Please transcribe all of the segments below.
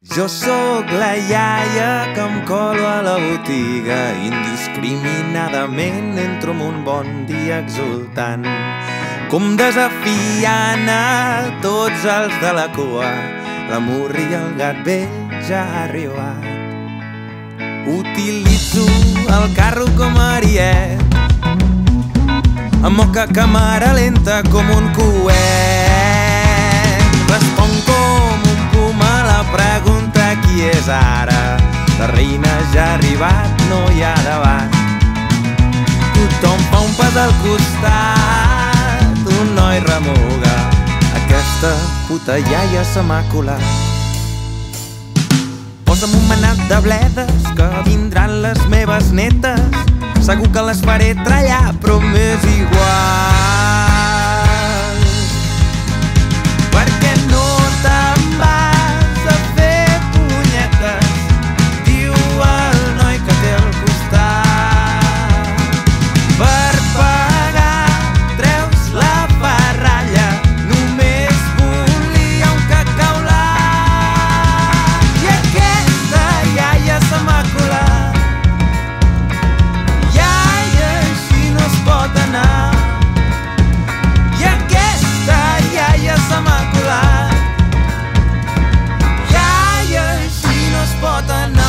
Jo sóc la iaia que em colo a la botiga, indiscriminadament entro en un bon dia exultant, com desafiant a tots els de la cua. La murri i el gat vell ja ha arribat. Utilitzo el carro com a ariet, amb moca càmera lenta com un coet. Responc com un puma a la pregunta qui és ara. La reina ja ha arribat, no hi ha debat. Tothom fa un pas al costat, un noi remuga: aquesta puta iaia se m'ha colat. Posa'm un manat de bledes que vindran les meves netes. Segur que les faré trallar, però m'és igual. Perquè no te'n vas a fer punyetes, diu el noi que té al costat. Per pagar treus la ferralla, només volia un cacaulat. I aquesta iaia se m'ha colat. Iaia, així no es pot anar. I aquesta iaia se m'ha colat. Iaia, així no es pot anar.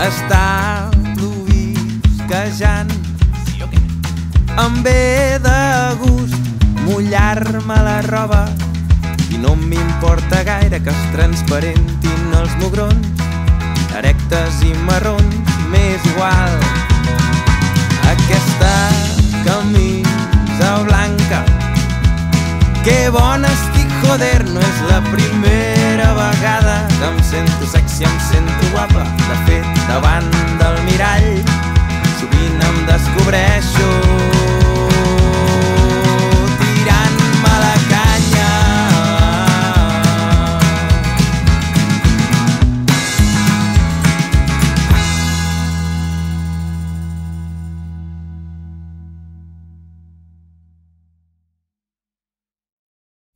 Està plovisquejant, em ve de gust mullar-me la roba i no m'importa gaire que es transparentin els mugrons, erectes i marrons, m'és igual. Aquesta camisa blanca, que bona estic, joder, no és la primera vegada que em sento sexy, em sento guapa. De fet, davant del mirall sovint em descobreixo